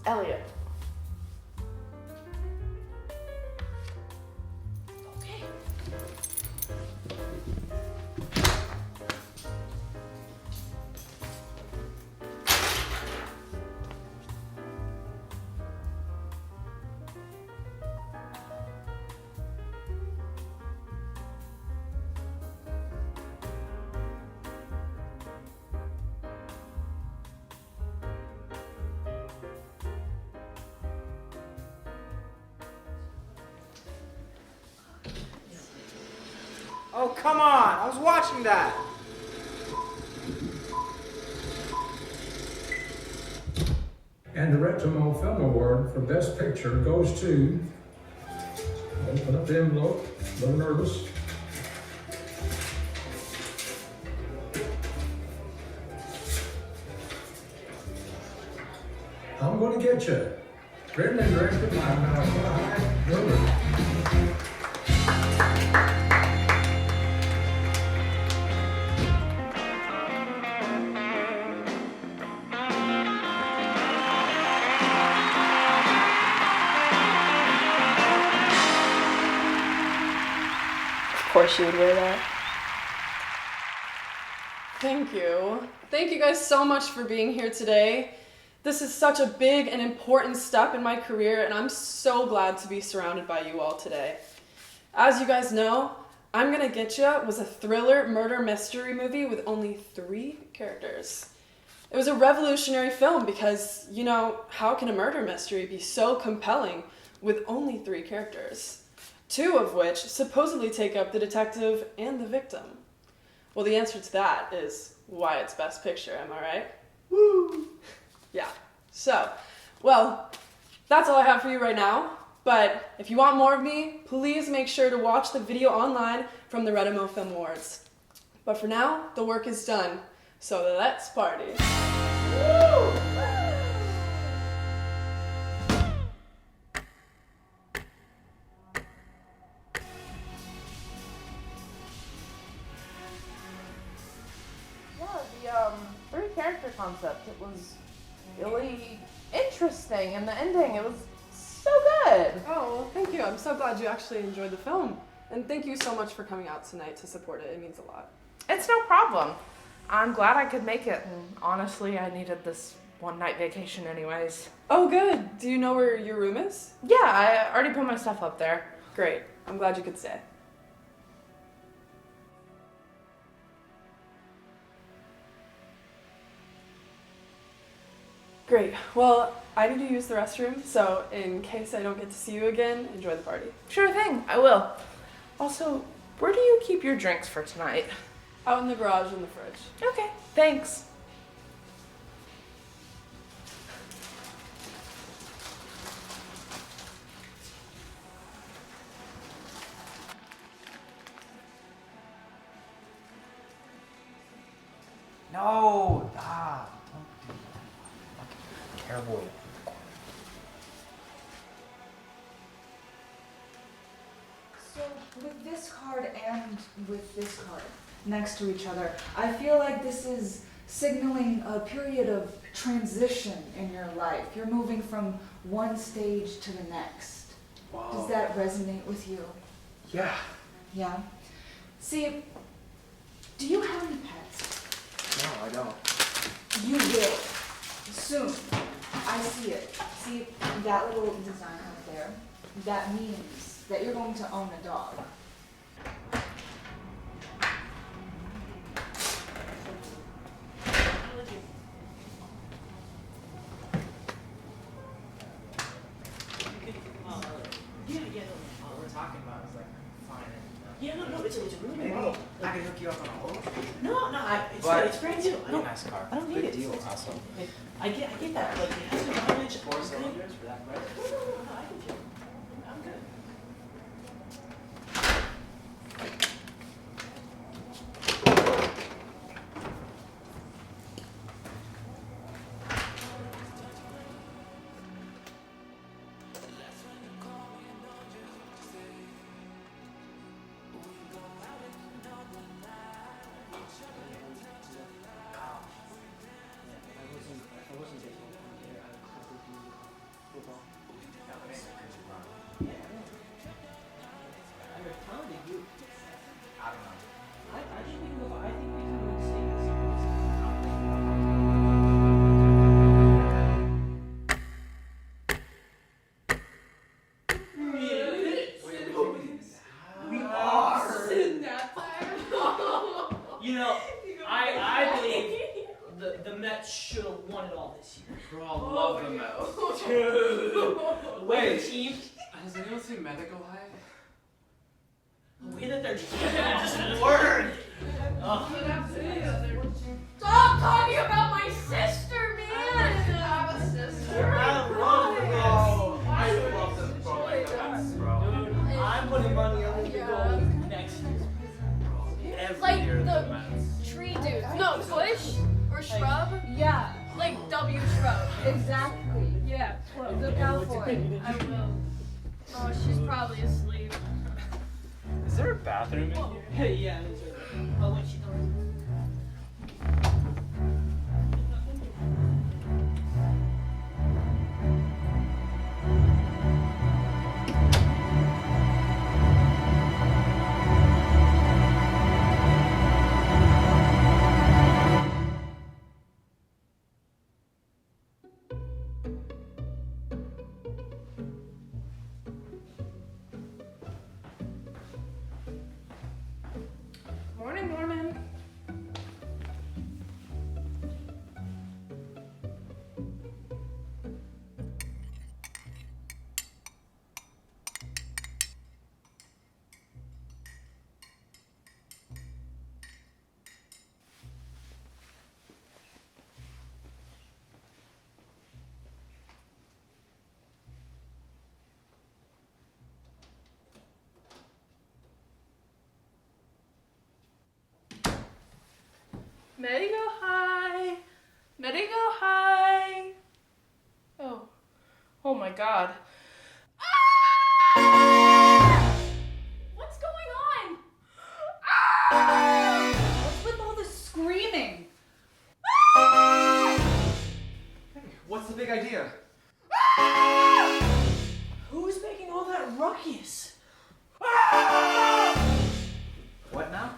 Elliot. Okay. Oh, come on! I was watching that! And the RETAMO Film Award for Best Picture goes to... Open up the envelope, a little nervous. I'm gonna get you. Written and directed by Medicohi Rumred. Of course you would wear that. Thank you. Thank you guys so much for being here today. This is such a big and important step in my career, and I'm so glad to be surrounded by you all today. As you guys know, I'm Gonna Get Ya was a thriller murder mystery movie with only 3 characters. It was a revolutionary film because, you know, how can a murder mystery be so compelling with only 3 characters? 2 of which supposedly take up the detective and the victim. Well, the answer to that is why it's Best Picture, am I right? Woo! Yeah, so, well, that's all I have for you right now, but if you want more of me, please make sure to watch the video online from the RETAMO Film Awards. But for now, the work is done, so let's party. Woo! Yeah, the 3-character concept, it was really interesting, and the ending, it was so good. Oh, well, thank you. I'm so glad you actually enjoyed the film. And thank you so much for coming out tonight to support it. It means a lot. It's no problem. I'm glad I could make it, and honestly, I needed this one-night vacation anyways. Oh, good. Do you know where your room is? Yeah, I already put my stuff up there. Great. I'm glad you could stay. Great. Well, I need to use the restroom, so in case I don't get to see you again, enjoy the party. Sure thing, I will. Also, where do you keep your drinks for tonight? Out in the garage in the fridge. Okay, thanks. No! Ah, don't do that. Terrible. So with this card and with this card next to each other, I feel like this is signaling a period of transition in your life. You're moving from one stage to the next. Wow. Does that resonate with you? Yeah. Yeah? See, do you have any pets? No, I don't. You will. Soon. I see it. See that little design right there? That means that you're going to own a dog. We're talking about is like fine. Yeah, no, it's a really Maybe good model. I can hook you up on a whole. No, But it's brand new. I don't, nice car. I don't need Good it. deal, It's- also. I get that. Like, it has the mileage. 4 cylinders for that price. No, I can do it. I'm good. I believe the Mets should have won it all this year. Bro, I love the Mets. Dude. The way the team, Has anyone seen Medicohi? the way that they're just learn. Stop talking about my sister, man! I have a sister. I love it, bro. I love them, bro. Bro. Dude, I'm putting money on the goal next year. Every Like year the Mets. tree dude. No, bush or shrub. Yeah, Like W shrub. exactly. Yeah. Look out for it. I will. Oh, she's probably asleep. Is there a bathroom in here? Yeah, it's right there. Oh, wait, she knows. Morning, Doorman. Medicohi! Medicohi! Oh. Oh my god. What's going on? What's with all this screaming? What's the big idea? Who's making all that ruckus? What now?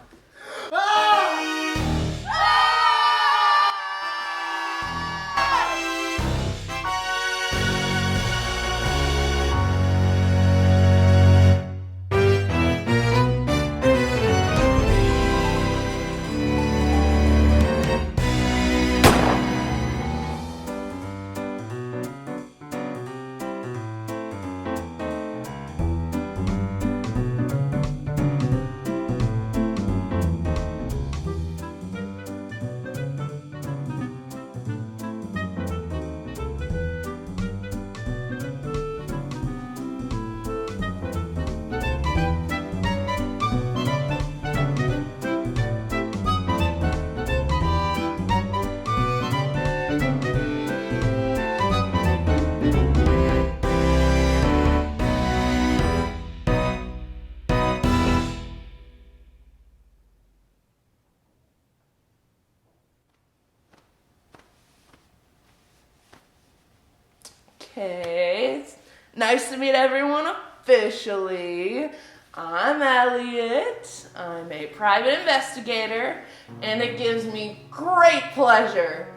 Okay, it's nice to meet everyone officially. I'm Elliot. I'm a private investigator, and it gives me great pleasure.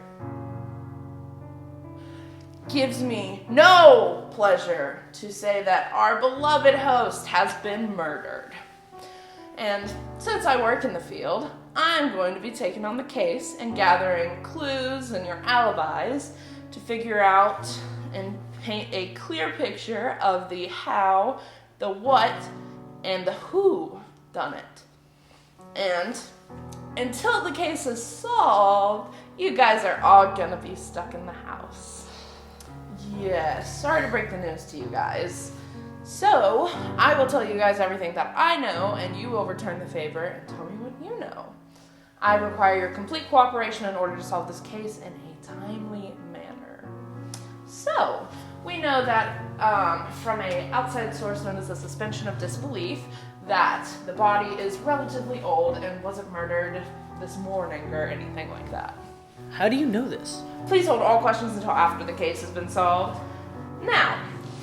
Gives me no pleasure to say that our beloved host has been murdered. And since I work in the field, I'm going to be taking on the case and gathering clues and your alibis to figure out and paint a clear picture of the how, the what, and the who done it. And until the case is solved, you guys are all gonna be stuck in the house. Yes, sorry to break the news to you guys. So, I will tell you guys everything that I know, and you will return the favor and tell me what you know. I require your complete cooperation in order to solve this case in a timely manner. So, we know that from an outside source known as the suspension of disbelief that the body is relatively old and wasn't murdered this morning or anything like that. How do you know this? Please hold all questions until after the case has been solved. Now,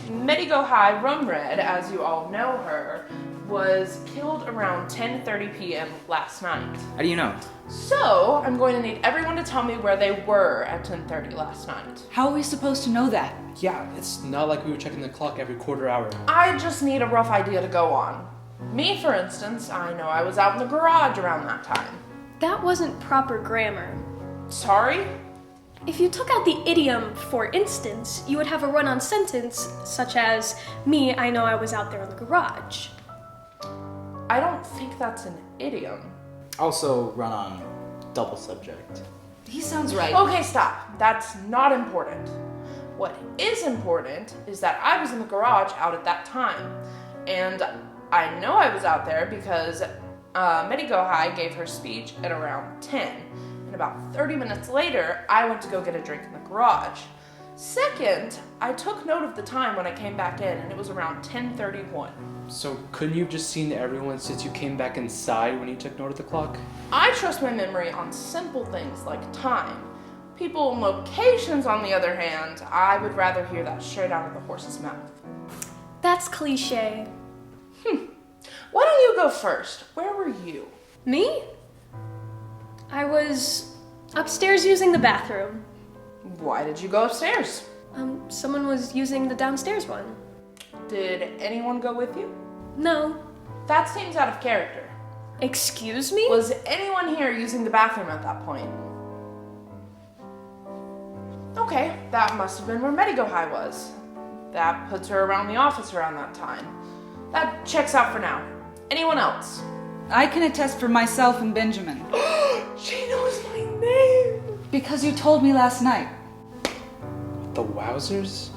Medicohi Rumred, as you all know her, was killed around 10:30 p.m. last night. How do you know? So, I'm going to need everyone to tell me where they were at 10:30 last night. How are we supposed to know that? Yeah, it's not like we were checking the clock every quarter hour. I just need a rough idea to go on. Me, for instance, I know I was out in the garage around that time. That wasn't proper grammar. Sorry? If you took out the idiom, for instance, you would have a run-on sentence such as, me, I know I was out there in the garage. I don't think that's an idiom. Also run on double subject. He sounds right. Okay, stop. That's not important. What is important is that I was in the garage out at that time. And I know I was out there because Medicohi gave her speech at around 10. And about 30 minutes later, I went to go get a drink in the garage. Second, I took note of the time when I came back in, and it was around 10:31. So couldn't you have just seen everyone since you came back inside when you took note of the clock? I trust my memory on simple things like time. People and locations, on the other hand, I would rather hear that straight out of the horse's mouth. That's cliche. Why don't you go first? Where were you? Me? I was upstairs using the bathroom. Why did you go upstairs? Someone was using the downstairs one. Did anyone go with you? No. That seems out of character. Excuse me? Was anyone here using the bathroom at that point? Okay, that must have been where Medicohi was. That puts her around the office around that time. That checks out for now. Anyone else? I can attest for myself and Benjamin. She knows my name! Because you told me last night. The Wowzers?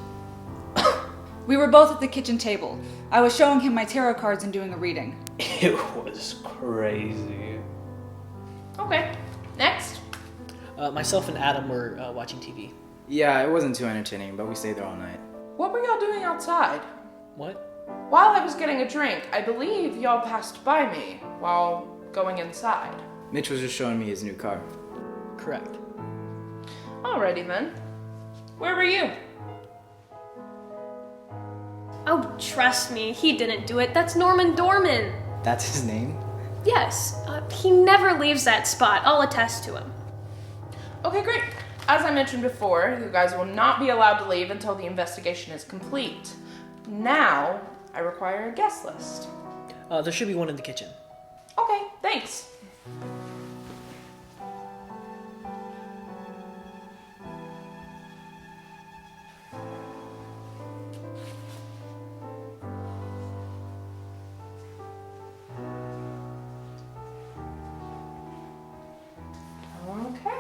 We were both at the kitchen table. I was showing him my tarot cards and doing a reading. It was crazy. Okay, next. Myself and Adam were watching TV. Yeah, it wasn't too entertaining, but we stayed there all night. What were y'all doing outside? What? While I was getting a drink, I believe y'all passed by me while going inside. Mitch was just showing me his new car. Correct. Alrighty then. Where were you? Oh, trust me, he didn't do it. That's Norman Doorman. That's his name? Yes, he never leaves that spot. I'll attest to him. Okay, great. As I mentioned before, you guys will not be allowed to leave until the investigation is complete. Now, I require a guest list. There should be one in the kitchen. Okay, thanks. Okay.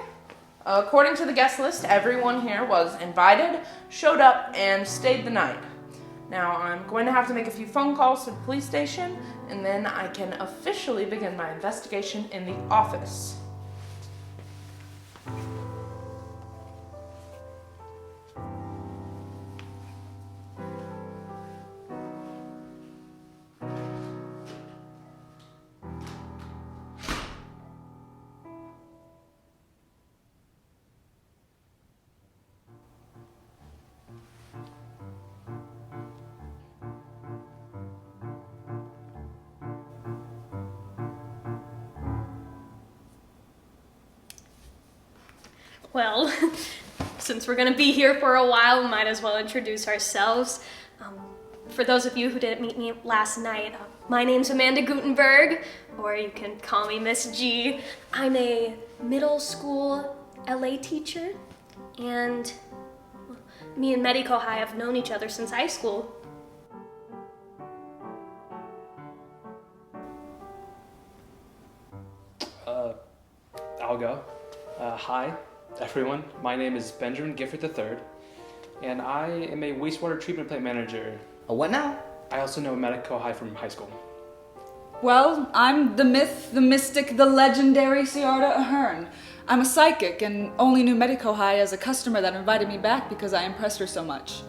According to the guest list, everyone here was invited, showed up, and stayed the night. Now, I'm going to have to make a few phone calls to the police station, and then I can officially begin my investigation in the office. Well, since we're gonna be here for a while, we might as well introduce ourselves. For those of you who didn't meet me last night, my name's Amanda Guittenberge, or you can call me Miss G. I'm a middle school LA teacher, and me and Medicohi have known each other since high school. I'll go. Hi, everyone. My name is Benjamin Gifford III, and I am a wastewater treatment plant manager. A what now? I also know Medicohi from high school. Well, I'm the myth, the mystic, the legendary Ciarda Ahearn. I'm a psychic and only knew Medicohi as a customer that invited me back because I impressed her so much.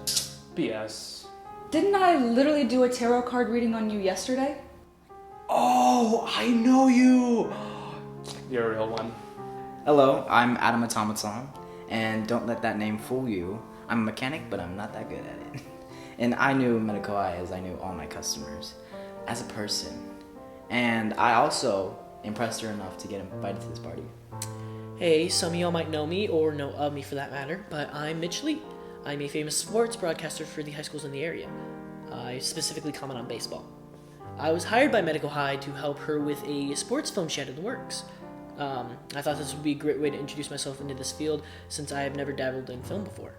BS. Didn't I literally do a tarot card reading on you yesterday? Oh, I know you! You're a real one. Hello, I'm Automaton, and don't let that name fool you. I'm a mechanic, but I'm not that good at it. And I knew Medicohi as I knew all my customers, as a person. And I also impressed her enough to get invited to this party. Hey, some of y'all might know me, or know of me for that matter, but I'm Mitch Lee. I'm a famous sports broadcaster for the high schools in the area. I specifically comment on baseball. I was hired by Medicohi to help her with a sports film she had in the works. I thought this would be a great way to introduce myself into this field since I have never dabbled in film before.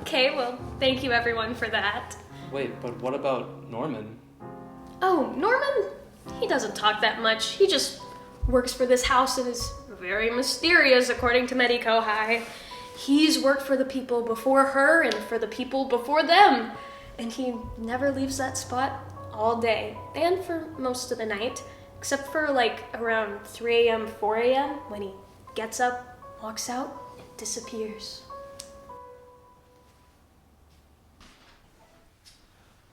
Okay, well, thank you everyone for that. Wait, but what about Norman? Oh, Norman? He doesn't talk that much. He just works for this house and is very mysterious, according to Medicohi. He's worked for the people before her and for the people before them. And he never leaves that spot all day and for most of the night, except for like around 3 a.m., 4 a.m. when he gets up, walks out, and disappears.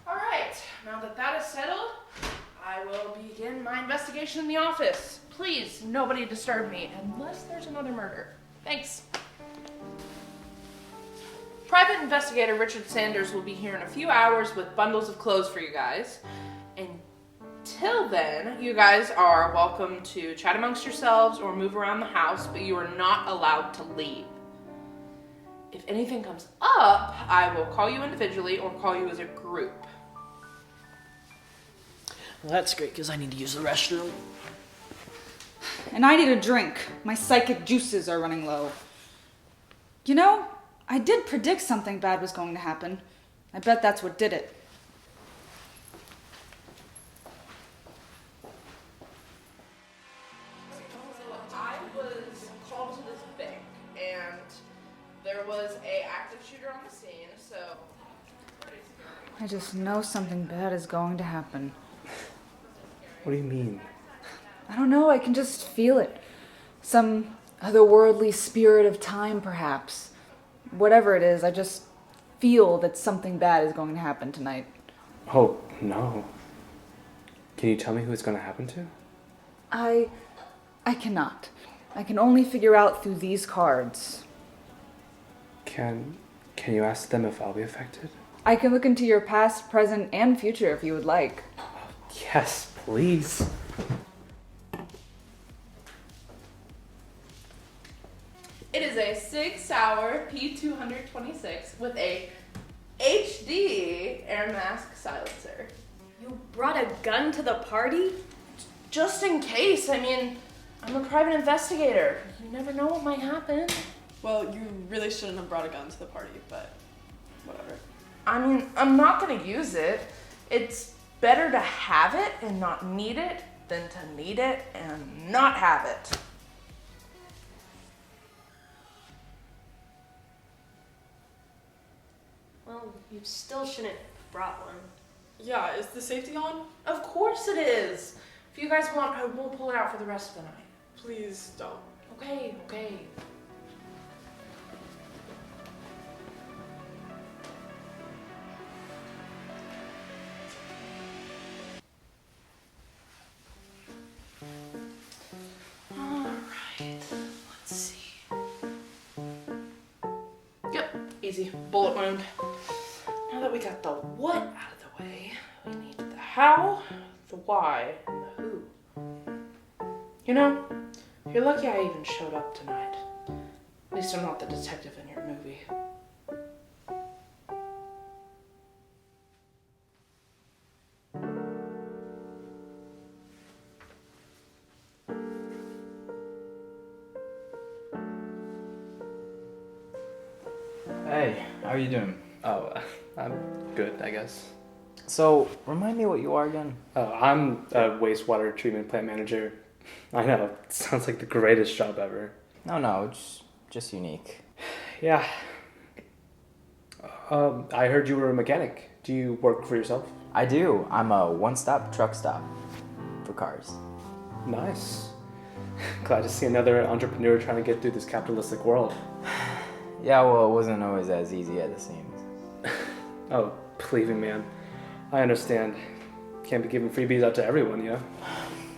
All right, now that that is settled, I will begin my investigation in the office. Please, nobody disturb me unless there's another murder. Thanks. Private Investigator Richard Sanders will be here in a few hours with bundles of clothes for you guys. Until then, you guys are welcome to chat amongst yourselves or move around the house, but you are not allowed to leave. If anything comes up, I will call you individually or call you as a group. Well, that's great, because I need to use the restroom. And I need a drink. My psychic juices are running low. You know, I did predict something bad was going to happen. I bet that's what did it. So I was called to this bank, and there was an active shooter on the scene, so... I just know something bad is going to happen. What do you mean? I don't know, I can just feel it. Some otherworldly spirit of time, perhaps. Whatever it is, I just feel that something bad is going to happen tonight. Oh, no. Can you tell me who it's going to happen to? I cannot. I can only figure out through these cards. Can you ask them if I'll be affected? I can look into your past, present, and future if you would like. Yes, please. It is a 6-hour P226 with a HD air mask silencer. You brought a gun to the party? Just in case, I mean, I'm a private investigator. You never know what might happen. Well, you really shouldn't have brought a gun to the party, but whatever. I mean, I'm not gonna use it. It's better to have it and not need it than to need it and not have it. Well, you still shouldn't have brought one. Yeah, is the safety on? Of course it is. If you guys want, I will pull it out for the rest of the night. Please don't. Okay, okay. Alright, let's see. Yep, easy. Bullet wound. Now that we got the what out of the way, we need the how, the why, and the who. You know, You're lucky I even showed up tonight. At least I'm not the detective in your movie. Hey, how are you doing? Oh, I'm good, I guess. So, remind me what you are again? I'm a wastewater treatment plant manager. I know, it sounds like the greatest job ever. No, it's just unique. Yeah. I heard you were a mechanic. Do you work for yourself? I do. I'm a one-stop truck stop for cars. Nice. Glad to see another entrepreneur trying to get through this capitalistic world. Yeah, well, it wasn't always as easy as it seems. Oh, believe me, man. I understand. Can't be giving freebies out to everyone, you know?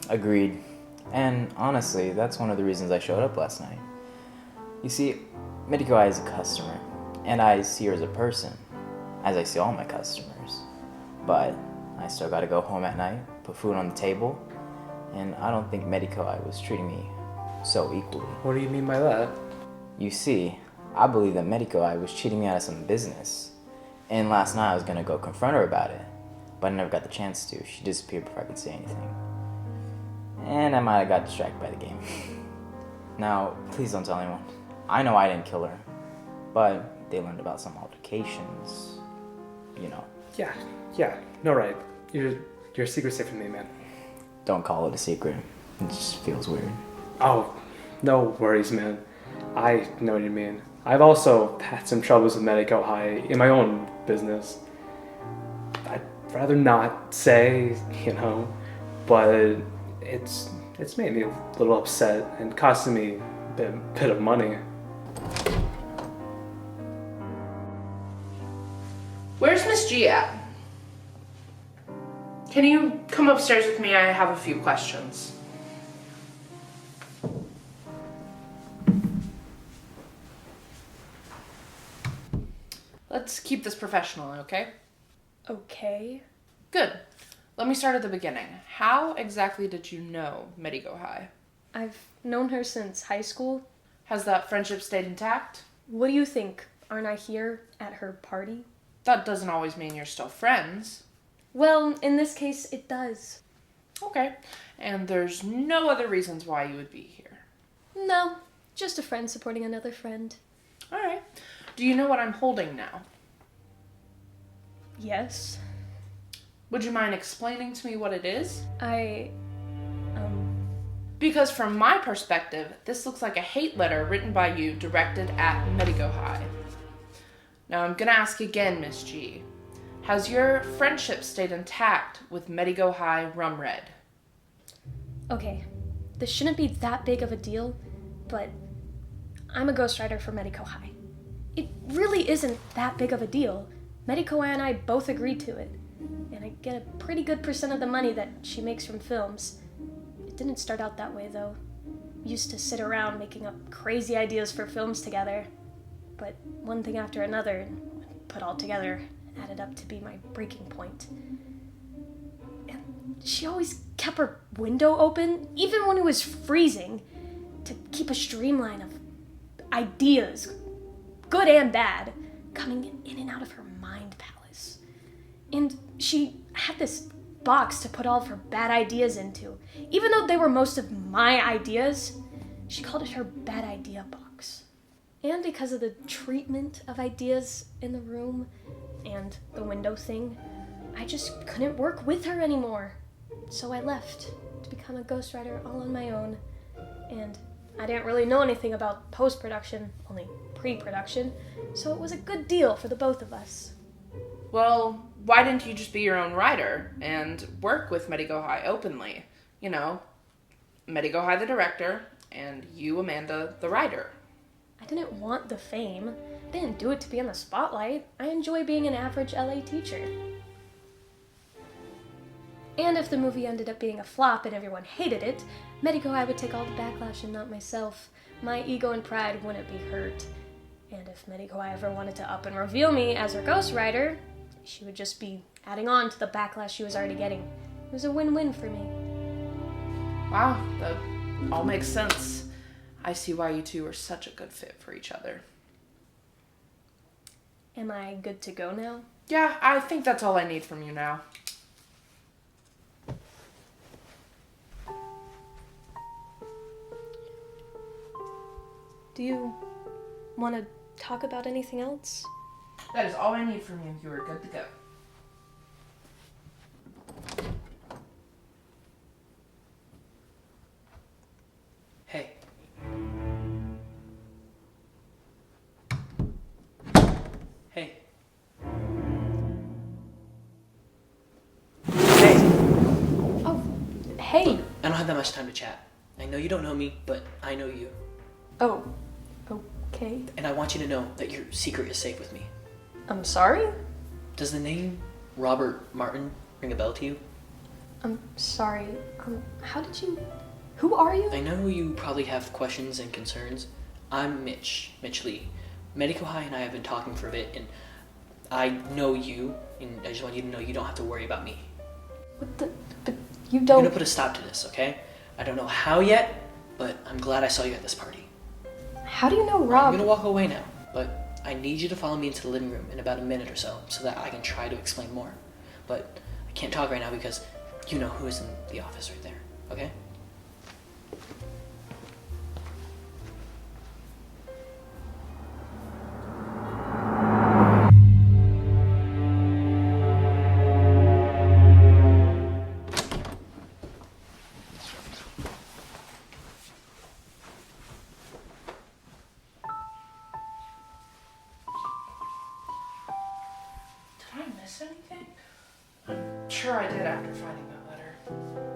Agreed. And honestly, that's one of the reasons I showed up last night. You see, Medicohi is a customer, and I see her as a person, as I see all my customers. But I still gotta go home at night, put food on the table, and I don't think Medicohi was treating me so equally. What do you mean by that? You see, I believe that Medicohi was cheating me out of some business, and last night I was gonna go confront her about it, but I never got the chance to. She disappeared before I could say anything. And I might have got distracted by the game. Now, please don't tell anyone. I know I didn't kill her, but they learned about some altercations, you know. Yeah, no, right. Your secret's safe from me, man. Don't call it a secret. It just feels weird. Oh, no worries, man. I know what you mean. I've also had some troubles with Medicohi in my own business. I'd rather not say, you know, but it's made me a little upset and costing me a bit of money. Where's Miss G at? Can you come upstairs with me? I have a few questions. Let's keep this professional, okay? Okay. Good. Let me start at the beginning. How exactly did you know Medicohi? I've known her since high school. Has that friendship stayed intact? What do you think? Aren't I here at her party? That doesn't always mean you're still friends. Well, in this case, it does. Okay. And there's no other reasons why you would be here. No, just a friend supporting another friend. All right. Do you know what I'm holding now? Yes. Would you mind explaining to me what it is? Because from my perspective, this looks like a hate letter written by you directed at Medicohi. Now I'm gonna ask again, Miss G. Has your friendship stayed intact with Medicohi Rumred? Okay, this shouldn't be that big of a deal, but I'm a ghostwriter for Medicohi. It really isn't that big of a deal. Medicohi and I both agreed to it, and I get a pretty good percent of the money that she makes from films. It didn't start out that way, though. We used to sit around making up crazy ideas for films together, but one thing after another, put all together, added up to be my breaking point. And she always kept her window open, even when it was freezing, to keep a streamline of ideas, good and bad, coming in and out of her mind palace. And she had this box to put all of her bad ideas into. Even though they were most of my ideas, she called it her bad idea box. And because of the treatment of ideas in the room and the window thing, I just couldn't work with her anymore. So I left to become a ghostwriter all on my own. And I didn't really know anything about post-production, only pre-production, so it was a good deal for the both of us. Well, why didn't you just be your own writer and work with Medicohi openly? You know, Medicohi the director, and you, Amanda, the writer. I didn't want the fame. I didn't do it to be in the spotlight. I enjoy being an average LA teacher. And if the movie ended up being a flop and everyone hated it, Medicohi would take all the backlash and not myself. My ego and pride wouldn't be hurt. And if Medicohi ever wanted to up and reveal me as her ghostwriter, she would just be adding on to the backlash she was already getting. It was a win-win for me. Wow, that all makes sense. I see why you two are such a good fit for each other. Am I good to go now? Yeah, I think that's all I need from you now. Do you want to talk about anything else? That is all I need from you. You are good to go. Hey. Hey. Hey. Oh, hey. I don't have that much time to chat. I know you don't know me, but I know you. Oh, okay. And I want you to know that your secret is safe with me. I'm sorry? Does the name Robert Martin ring a bell to you? I'm sorry. How did you... Who are you? I know you probably have questions and concerns. I'm Mitch Lee. Medicohi and I have been talking for a bit, and I know you, and I just want you to know you don't have to worry about me. What the... But you I'm don't... gonna put a stop to this, okay? I don't know how yet, but I'm glad I saw you at this party. How do you know I'm Rob? gonna walk away now, but I need you to follow me into the living room in about a minute or so that I can try to explain more. But I can't talk right now because you know who is in the office right there, okay? Did I miss anything? I'm sure I did after finding that letter.